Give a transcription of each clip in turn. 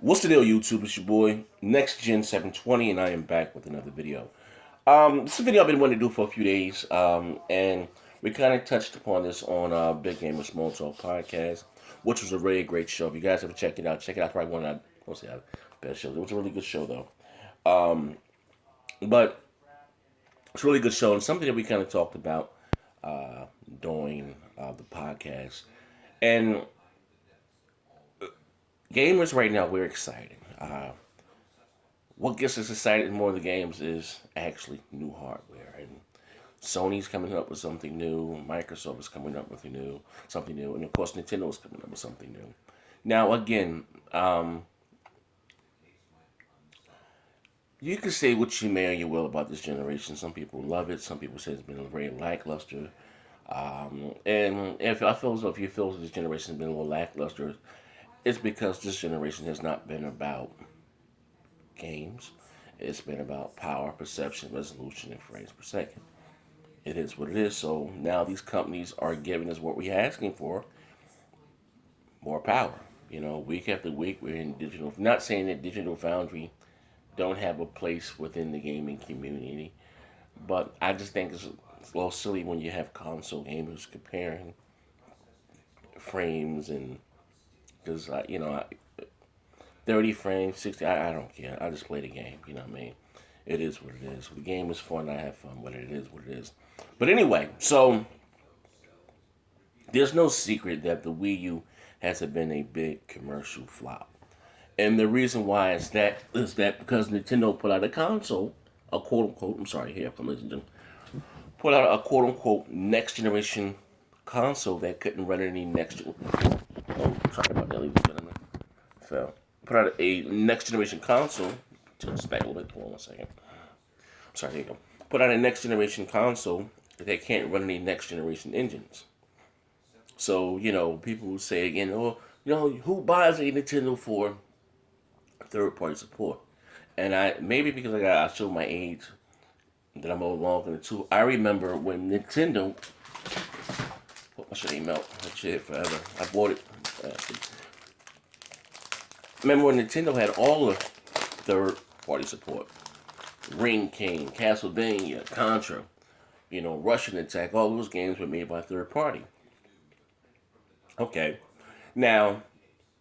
What's the deal, YouTube? It's your boy, Next Gen 720, and I am back with another video. This is a video I've been wanting to do for a few days, and we kind of touched upon this on Big Gamer Small Talk podcast, which was a really great show. If you guys ever check it out, check it out. Probably one of the best shows. It was a really good show, though. But it's a really good show, and something that we kind of talked about uh, during the podcast. And gamers right now, we're excited. What gets us excited more than the games is actually new hardware. And Sony's coming up with something new. Microsoft is coming up with something new, and of course Nintendo is coming up with something new. Now, again, you can say what you may or you will about this generation. Some people love it. Some people say it's been very lackluster. And if I feel as though if you feel this generation has been a little lackluster, it's because this generation has not been about games. It's been about power, perception, resolution, and frames per second. It is what it is. So now these companies are giving us what we're asking for, more power. Week after week we're in digital. Not saying that Digital Foundry don't have a place within the gaming community, but I just think it's a little silly when you have console gamers comparing frames and because 30 frames, 60. I don't care. I just play the game. You know what I mean? It is what it is. The game is fun. I have fun, but it is what it is. But anyway, so there's no secret that the Wii U has been a big commercial flop. And the reason why is that because Nintendo put out a console, a quote unquote, I'm sorry, here from Nintendo, put out a quote unquote next generation console that couldn't run any next. Oh, sorry about that, ladies and gentlemen. Fell. Put out a next generation console. Tilt this back a little bit. Hold on 1 second. Sorry, here you go. Put out a next generation console that can't run any next generation engines. So, people will say again, oh, who buys a Nintendo for third party support? And maybe because I show my age that I'm old longer than two. I remember when Nintendo, I should email that shit forever. I bought it. Remember when Nintendo had all the third party support? Ring King, Castlevania, Contra, Russian Attack, all those games were made by third party. Okay. Now,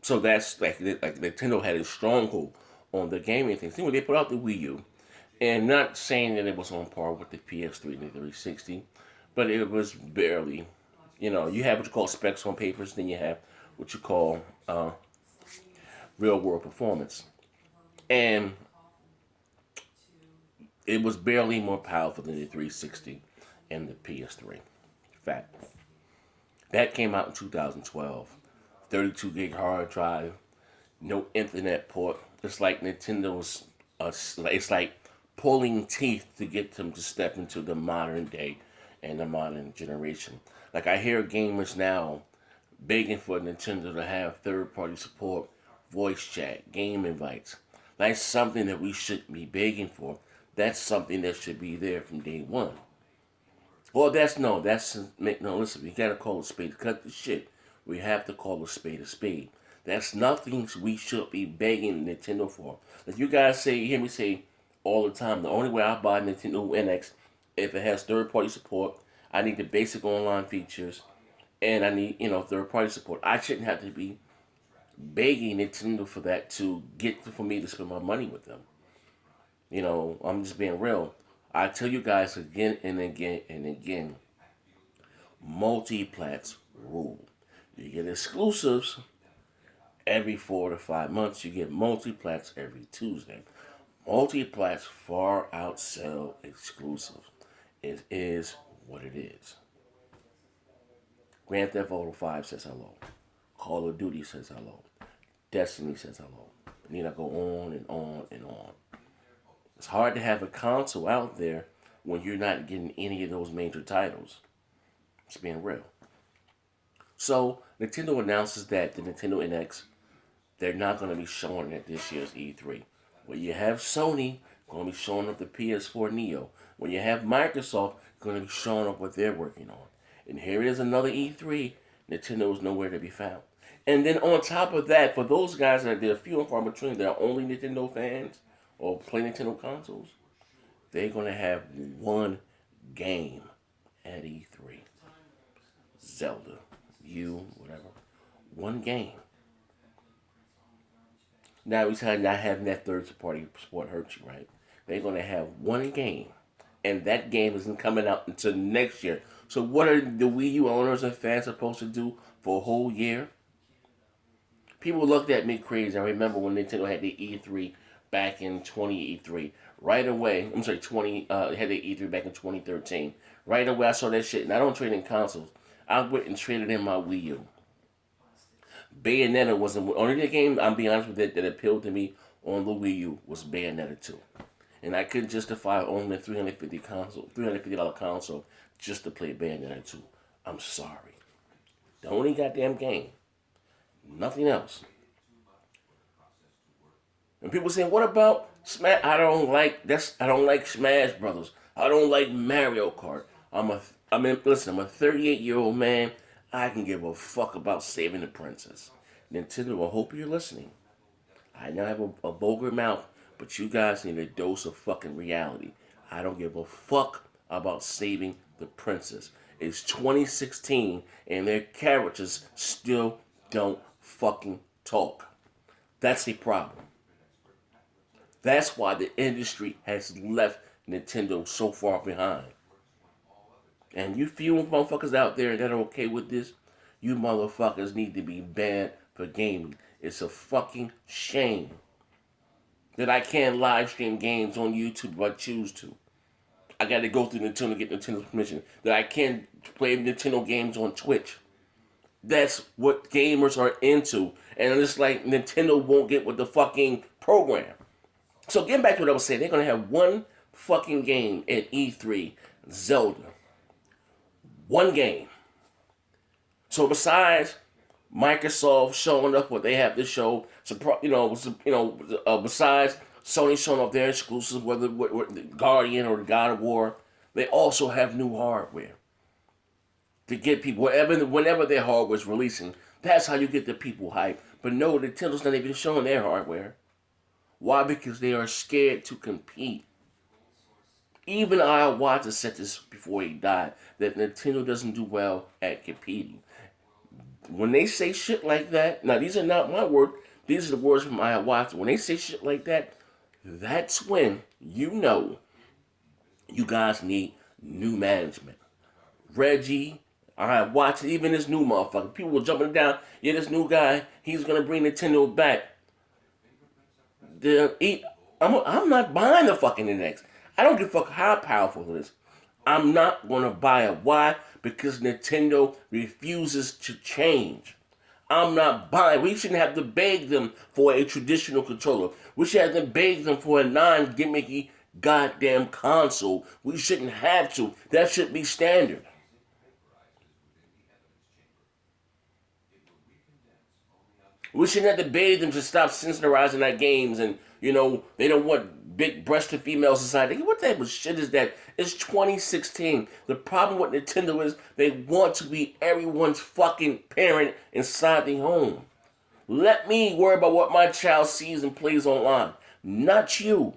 so that's like Nintendo had a stronghold on the gaming thing. When they put out the Wii U, and not saying that it was on par with the PS3 and the 360, but it was barely. You have what you call specs on papers, then you have what you call real world performance, and it was barely more powerful than the 360 and the PS3. Fact. That came out in 2012. 32 gig hard drive, no internet port. It's like Nintendo's. It's like pulling teeth to get them to step into the modern day and the modern generation. Like I hear gamers now begging for Nintendo to have third party support, voice chat, game invites. That's something that we shouldn't be begging for. That's something that should be there from day one. Well, no. Listen, we gotta call a spade. Cut the shit. We have to call a spade a spade. That's nothing we should be begging Nintendo for. If you guys you hear me say all the time, the only way I buy Nintendo NX if it has third party support. I need the basic online features, and I need third party support. I shouldn't have to be begging Nintendo for that to get for me to spend my money with them. I'm just being real. I tell you guys again and again and again, multi-plats rule. You get exclusives every 4 to 5 months. You get multi-plats every Tuesday. Multi-plats far outsell exclusives. It is what it is. Grand Theft Auto 5 says hello. Call of Duty says hello. Destiny says hello. And then I go on and on and on. It's hard to have a console out there when you're not getting any of those major titles. It's being real. So Nintendo announces that the Nintendo NX, they're not going to be showing it at this year's E3. When you have Sony going to be showing up the PS4 Neo. When you have Microsoft going to be showing up what they're working on. And here it is another E3. Nintendo is nowhere to be found. And then on top of that, for those guys that they're few and far between that are only Nintendo fans or play Nintendo consoles, they're gonna have one game at E3. Zelda, whatever. One game. Now we started not having that third party support hurt you, right? They're gonna have one game, and that game isn't coming out until next year. So what are the Wii U owners and fans supposed to do for a whole year? People looked at me crazy. I remember when Nintendo had the E3 back in 20E3. Right away, I'm sorry, 20 had the E3 back in 2013. Right away, I saw that shit, and I don't trade in consoles. I went and traded in my Wii U. Bayonetta was the only game, I'm being honest with it, that appealed to me on the Wii U was Bayonetta 2. And I couldn't justify owning a $350 console just to play Bayonetta 2. I'm sorry. The only goddamn game. Nothing else. And people saying, what about Smash? I don't like Smash Brothers. I don't like Mario Kart. Listen, I'm a 38-year-old man. I can give a fuck about saving the princess. Nintendo, I hope you're listening. I now have a vulgar mouth, but you guys need a dose of fucking reality. I don't give a fuck about saving the princess. It's 2016, and their characters still don't fucking talk. That's a problem. That's why the industry has left Nintendo so far behind. And you few motherfuckers out there that are okay with this, you motherfuckers need to be banned for gaming. It's a fucking shame that I can't live stream games on YouTube if I choose to. I gotta go through Nintendo to get Nintendo's permission. That I can't play Nintendo games on Twitch. That's what gamers are into. And it's like Nintendo won't get with the fucking program. So getting back to what I was saying, they're going to have one fucking game at E3, Zelda. One game. So besides Microsoft showing up what they have to show, besides Sony showing off their exclusives, whether the Guardian or the God of War, they also have new hardware to get people whenever their hardware is releasing. That's how you get the people hyped. But no, Nintendo's not even showing their hardware. Why? Because they are scared to compete. Even Iwata said this before he died, that Nintendo doesn't do well at competing. When they say shit like that, now these are not my words, these are the words from Iwata. When they say shit like that, that's when you know you guys need new management. Reggie, Iwata, even this new motherfucker. People were jumping down, yeah, this new guy, he's going to bring Nintendo back. I'm not buying the fucking NX. I don't give a fuck how powerful it is. I'm not going to buy it. Why? Because Nintendo refuses to change. I'm not buying. We shouldn't have to beg them for a traditional controller. We should have to beg them for a non-gimmicky goddamn console. We shouldn't have to. That should be standard. We shouldn't have to beg them to stop sensorizing our games and, they don't want big-breasted female society. What type of shit is that? It's 2016. The problem with Nintendo is they want to be everyone's fucking parent inside the home. Let me worry about what my child sees and plays online, not you.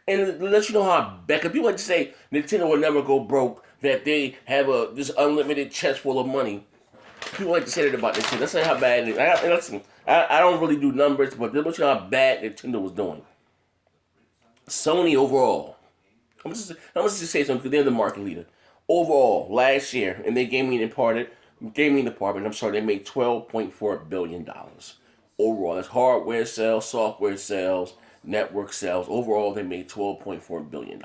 And let you know how Becca, people like to say Nintendo will never go broke, that they have this unlimited chest full of money. People like to say that about Nintendo. That's not how bad it is. Listen, I don't really do numbers, but let you know how bad Nintendo was doing. Sony overall, I'm just say something because they're the market leader. Overall, last year, in their gaming department, they made $12.4 billion. Overall, that's hardware sales, software sales, network sales. Overall, they made $12.4 billion.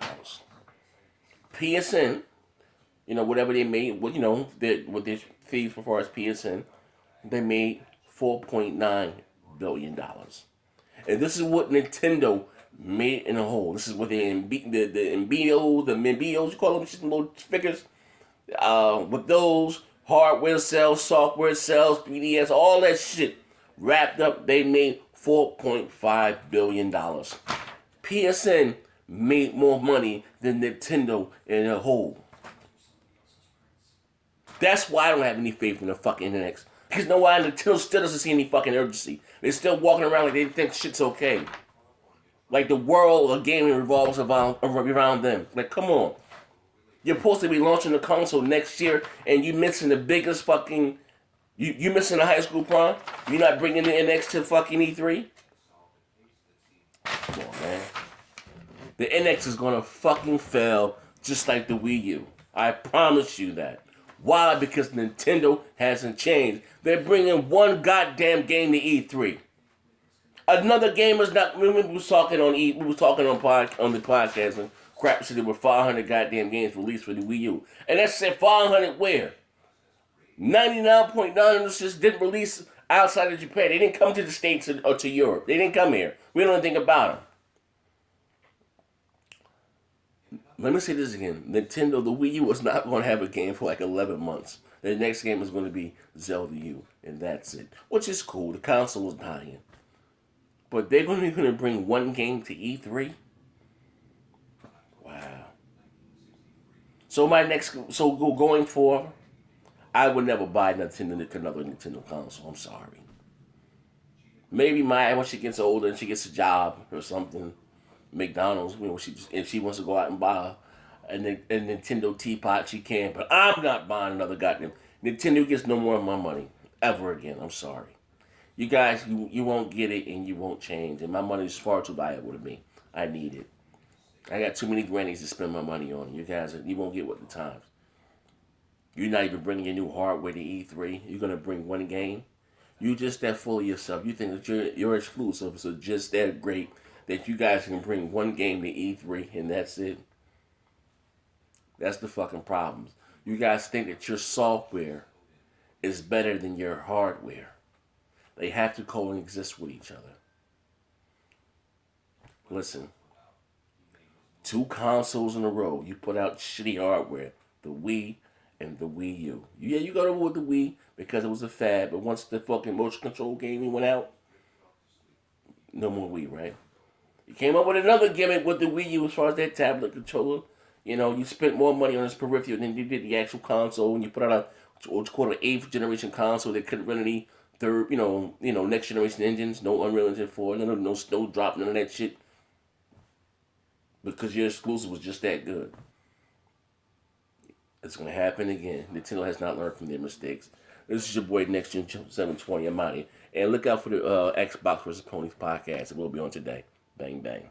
PSN, whatever they made, with their fees as far as PSN, they made $4.9 billion. And this is what Nintendo made in a whole. This is what the MBOs, you call them, just little figures. With those hardware sales, software sales, PDS, all that shit wrapped up, they made $4.5 billion. PSN made more money than Nintendo in a whole. That's why I don't have any faith in the fucking NX. Because you know why? Nintendo still doesn't see any fucking urgency. They're still walking around like they think shit's okay. Like the world of gaming revolves around them. Like, come on. You're supposed to be launching the console next year, and you missing the biggest fucking. You missing the high school prom? You're not bringing the NX to fucking E3? Come on, man. The NX is gonna fucking fail just like the Wii U. I promise you that. Why? Because Nintendo hasn't changed. They're bringing one goddamn game to E3. Another game is not. We was talking on the podcast and crap said there were 500 goddamn games released for the Wii U, and that said 500 where 99.9% didn't release outside of Japan. They didn't come to the States or to Europe. They didn't come here. We don't know anything about them. Let me say this again. Nintendo, the Wii U is not going to have a game for like 11 months. The next game is going to be Zelda U, and that's it. Which is cool. The console is dying. But they're going to bring one game to E3? Wow. So going forward, I would never buy another Nintendo console. I'm sorry. Maybe when she gets older and she gets a job or something, McDonald's, if she wants to go out and buy a Nintendo teapot, she can. But I'm not buying another goddamn. Nintendo gets no more of my money ever again. I'm sorry. You guys, you won't get it and you won't change. And my money is far too valuable to me. I need it. I got too many grannies to spend my money on. You guys, you won't get with the times. You're not even bringing your new hardware to E3. You're gonna bring one game. You just that full of yourself. You think that your exclusives are just that great that you guys can bring one game to E3 and that's it. That's the fucking problem. You guys think that your software is better than your hardware. They have to coexist with each other. Listen, 2 consoles in a row. You put out shitty hardware. The Wii and the Wii U. Yeah, you got over with the Wii because it was a fad, but once the fucking motion control gaming went out, no more Wii, right? You came up with another gimmick with the Wii U as far as that tablet controller. You know, you spent more money on this peripheral than you did the actual console, and you put out what's called an 8th generation console that couldn't run any third, next generation engines, no Unreal Engine 4, no Snowdrop, none of that shit. Because your exclusive was just that good. It's going to happen again. Nintendo has not learned from their mistakes. This is your boy Next Gen 720. I'm out here. And look out for the Xbox vs. Ponies podcast. It will be on today. Bang, bang.